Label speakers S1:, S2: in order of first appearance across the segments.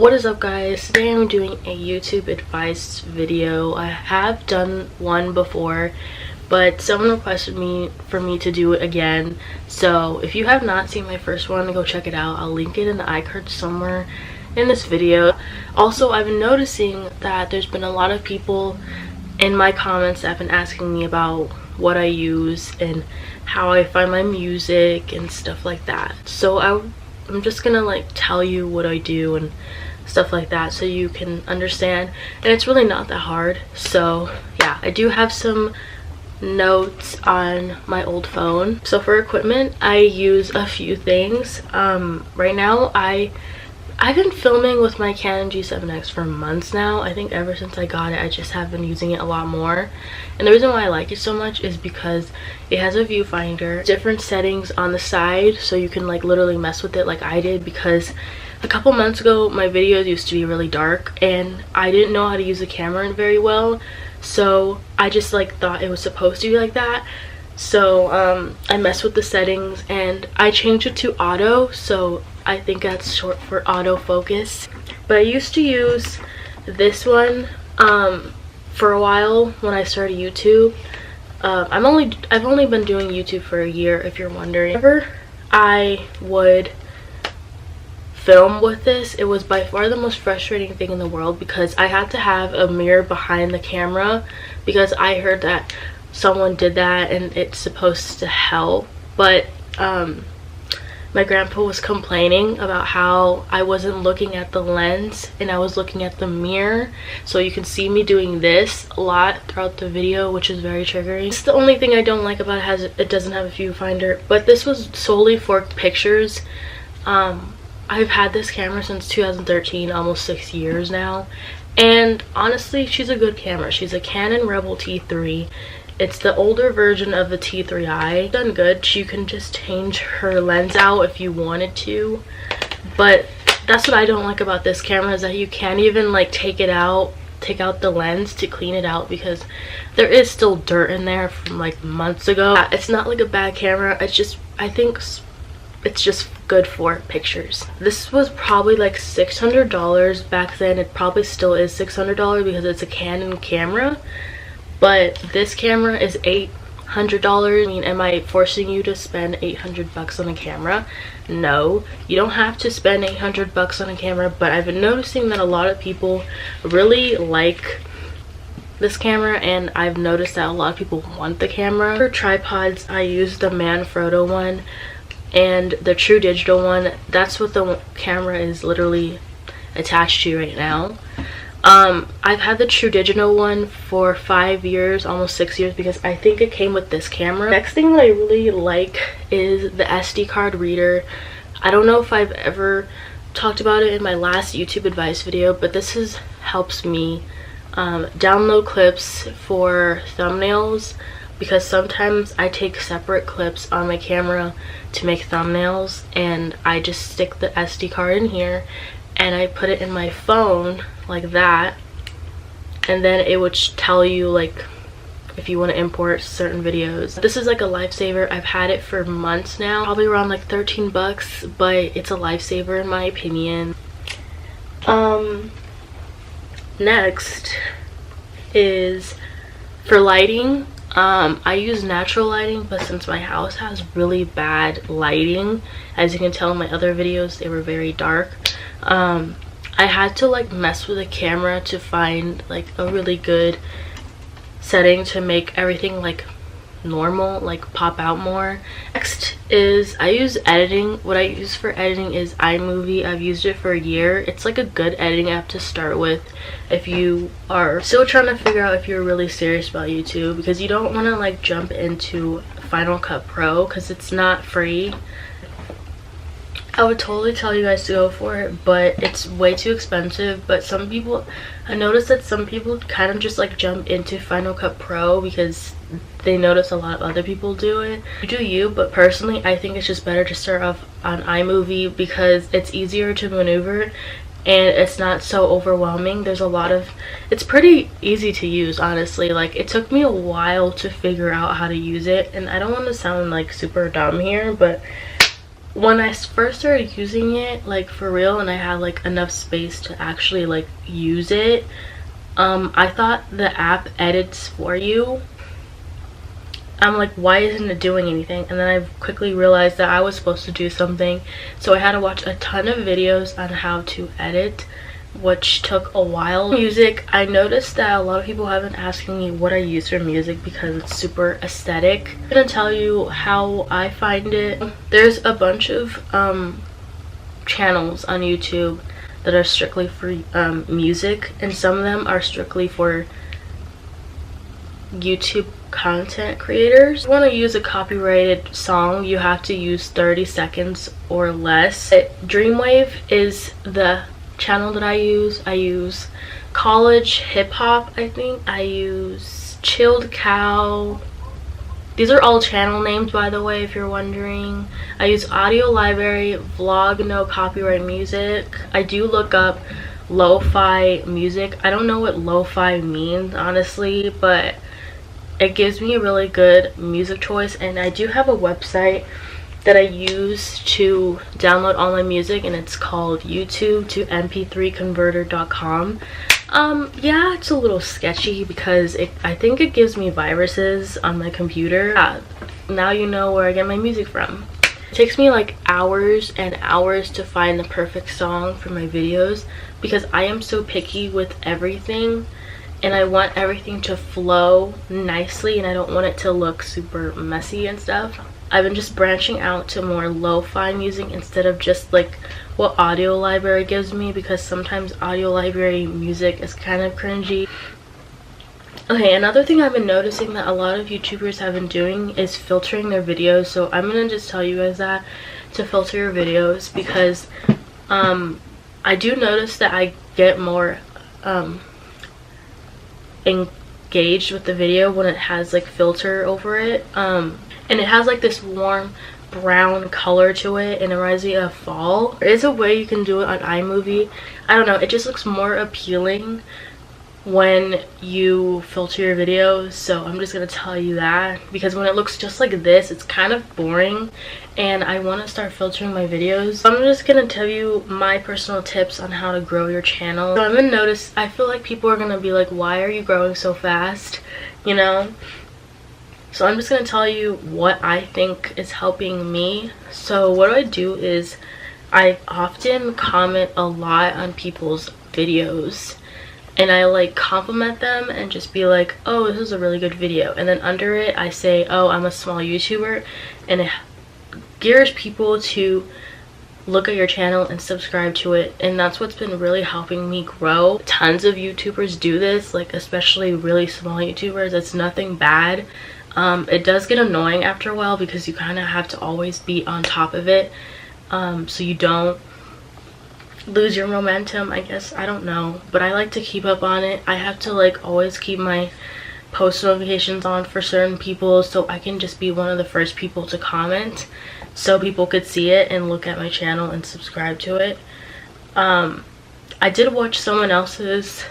S1: What is up, guys? Today I'm doing a YouTube advice video. I have done one before, but someone requested for me to do it again. So if you have not seen my first one, go check it out. I'll link it in the iCard somewhere in this video. Also, I've been noticing that there's been a lot of people in my comments that have been asking me about what I use and how I find my music and stuff like that. So I'm just gonna like tell you what I do and stuff like that so you can understand, and it's really not that hard. So yeah, I do have some notes on my old phone. So for equipment, I use a few things. Right now I've been filming with my Canon G7X for months now. I think ever since I got it, I just have been using it a lot more. And the reason why I like it so much is because it has a viewfinder, different settings on the side, so you can like literally mess with it like I did, because a couple months ago my videos used to be really dark and I didn't know how to use the camera very well. So I just like thought it was supposed to be like that. So I messed with the settings and I changed it to auto, so I think that's short for autofocus. But I used to use this one for a while when I started YouTube. I've only been doing YouTube for a year, if you're wondering. Whenever I would film with this, it was by far the most frustrating thing in the world, because I had to have a mirror behind the camera, because I heard that someone did that and it's supposed to help. But my grandpa was complaining about how I wasn't looking at the lens and I was looking at the mirror. So you can see me doing this a lot throughout the video, which is very triggering. It's the only thing I don't like about it. It doesn't have a viewfinder, but this was solely for pictures. I've had this camera since 2013, almost 6 years now, and honestly, she's a good camera. She's a Canon Rebel T3. It's the older version of the T3i. Done good. You can just change her lens out if you wanted to, but that's what I don't like about this camera, is that you can't even like take out the lens to clean it out, because there is still dirt in there from like months ago. It's not like a bad camera, it's just, I think it's just good for pictures. This was probably like $600 back then. It probably still is $600 because it's a Canon camera, but this camera is $800. I mean, am I forcing you to spend 800 bucks on a camera? No, you don't have to spend 800 bucks on a camera, but I've been noticing that a lot of people really like this camera, and I've noticed that a lot of people want the camera. For tripods, I use the Manfrotto one and the True Digital one. That's what the camera is literally attached to right now. I've had the True Digital one for 5 years, almost 6 years, because I think it came with this camera. Next thing that I really like is the SD card reader. I don't know if I've ever talked about it in my last YouTube advice video, but this helps me download clips for thumbnails, because sometimes I take separate clips on my camera to make thumbnails, and I just stick the SD card in here and I put it in my phone like that, and then it would tell you like if you want to import certain videos. This is like a lifesaver. I've had it for months now, probably around like 13 bucks, but it's a lifesaver in my opinion. Next is for lighting. I use natural lighting, but since my house has really bad lighting, as you can tell in my other videos, they were very dark. I had to like mess with the camera to find like a really good setting to make everything like normal, like pop out more. Next is I use editing. What I use for editing is iMovie. I've used it for a year. It's like a good editing app to start with if you are still trying to figure out if you're really serious about YouTube, because you don't want to like jump into Final Cut Pro because it's not free. I would totally tell you guys to go for it, but it's way too expensive. But some people, I noticed that some people kind of just like jump into Final Cut Pro because they notice a lot of other people do it. You do you, but personally I think it's just better to start off on iMovie because it's easier to maneuver and it's not so overwhelming. It's pretty easy to use, honestly. Like, it took me a while to figure out how to use it, and I don't want to sound like super dumb here, but when I first started using it, like for real, and I had like enough space to actually like use it, I thought the app edits for you. I'm like, why isn't it doing anything? And then I quickly realized that I was supposed to do something, so I had to watch a ton of videos on how to edit, which took a while. Music, I noticed that a lot of people have been asking me what I use for music because it's super aesthetic. I'm gonna tell you how I find it. There's a bunch of channels on YouTube that are strictly for music, and some of them are strictly for YouTube content creators. If you want to use a copyrighted song, you have to use 30 seconds or less. Dreamwave is the channel that I use. I use college hip hop, I think. I use chilled cow. These are all channel names, by the way, if you're wondering. I use audio library, vlog no copyright music. I do look up lo-fi music. I don't know what lo-fi means, honestly, but it gives me a really good music choice. And I do have a website that I use to download all my music, and it's called YouTube to mp3converter.com. Yeah, it's a little sketchy because I think it gives me viruses on my computer. Now you know where I get my music from. It takes me like hours and hours to find the perfect song for my videos because I am so picky with everything, and I want everything to flow nicely, and I don't want it to look super messy and stuff. I've been just branching out to more lo-fi music instead of just like what audio library gives me, because sometimes audio library music is kind of cringy. Okay, another thing I've been noticing that a lot of YouTubers have been doing is filtering their videos. So I'm gonna just tell you guys that to filter your videos, because I do notice that I get more engaged with the video when it has like filter over it, and it has like this warm brown color to it, and it reminds me of fall. There is a way you can do it on iMovie. I don't know, it just looks more appealing when you filter your videos, so I'm just gonna tell you that, because when it looks just like this, it's kind of boring, and I want to start filtering my videos. So I'm just gonna tell you my personal tips on how to grow your channel. So I'm gonna notice, I feel like people are gonna be like, why are you growing so fast, you know? So I'm just gonna tell you what I think is helping me. So what I do is I often comment a lot on people's videos, and I like compliment them and just be like, oh, this is a really good video, and then under it I say, oh, I'm a small YouTuber, and it gears people to look at your channel and subscribe to it. And that's what's been really helping me grow. Tons of YouTubers do this, like especially really small YouTubers. It's nothing bad. It does get annoying after a while because you kind of have to always be on top of it, so you don't lose your momentum, I guess. I don't know, but I like to keep up on it. I have to like always keep my post notifications on for certain people, so I can just be one of the first people to comment, so people could see it and look at my channel and subscribe to it. I did watch someone else's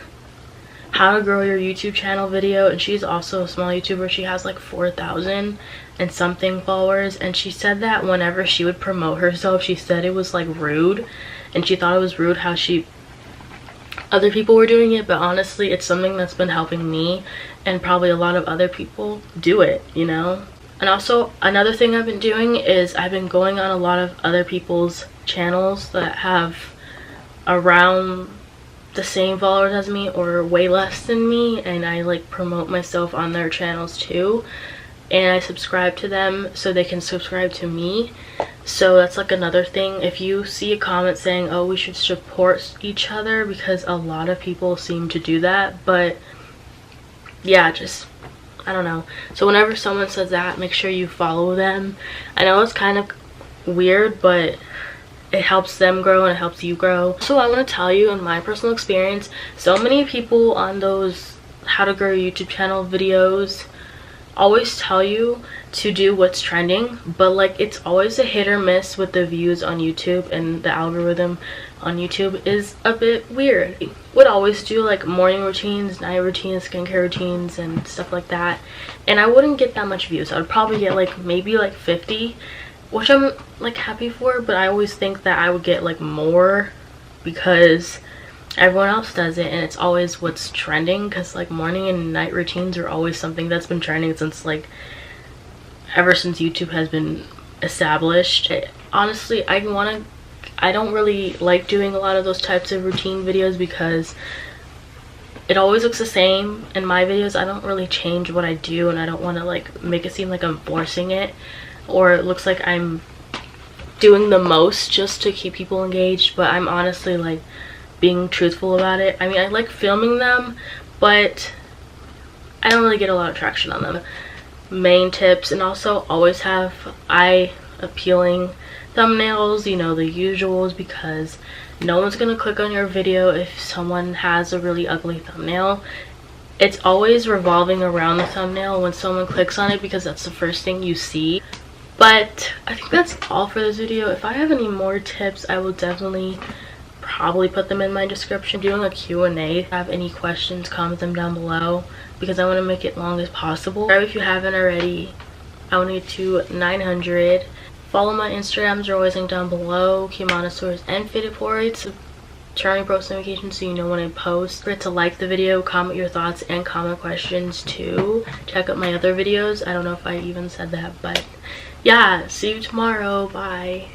S1: how to grow your YouTube channel video, and she's also a small YouTuber. She has like 4,000 and something followers, and she said that whenever she would promote herself, she said it was like rude, and she thought it was rude how other people were doing it. But honestly, it's something that's been helping me, and probably a lot of other people do it, you know. And also another thing I've been doing is I've been going on a lot of other people's channels that have around the same followers as me or way less than me, and I like promote myself on their channels too, and I subscribe to them so they can subscribe to me. So that's like another thing. If you see a comment saying, oh, we should support each other, because a lot of people seem to do that, but yeah, just I don't know. So whenever someone says that, make sure you follow them. I know it's kind of weird, but it helps them grow and it helps you grow. So I want to tell you, in my personal experience, so many people on those how to grow your YouTube channel videos always tell you to do what's trending, but like it's always a hit or miss with the views on YouTube, and the algorithm on YouTube is a bit weird. Would always do like morning routines, night routines, skincare routines, and stuff like that, and I wouldn't get that much views. I would probably get like maybe like 50, which I'm like happy for, but I always think that I would get like more because everyone else does it and it's always what's trending, because like morning and night routines are always something that's been trending since like ever since YouTube has been established. Honestly, I don't really like doing a lot of those types of routine videos because it always looks the same in my videos. I don't really change what I do, and I don't want to like make it seem like I'm forcing it, or it looks like I'm doing the most just to keep people engaged. But I'm honestly like being truthful about it. I mean, I like filming them, but I don't really get a lot of traction on them. Main tips, and also always have eye appealing thumbnails, you know, the usuals, because no one's gonna click on your video if someone has a really ugly thumbnail. It's always revolving around the thumbnail when someone clicks on it, because that's the first thing you see. But I think that's all for this video. If I have any more tips, I will definitely probably put them in my description. Doing a Q&A. If you have any questions, comment them down below, because I want to make it long as possible. Subscribe if you haven't already. I want to get to 900. Follow my Instagrams, are always linked down below. Kimonosaurus and Fitted Portraits. Turn on post notifications so you know when I post. Don't forget to like the video, comment your thoughts, and comment questions too. Check out my other videos. I don't know if I even said that, but yeah, see you tomorrow. Bye.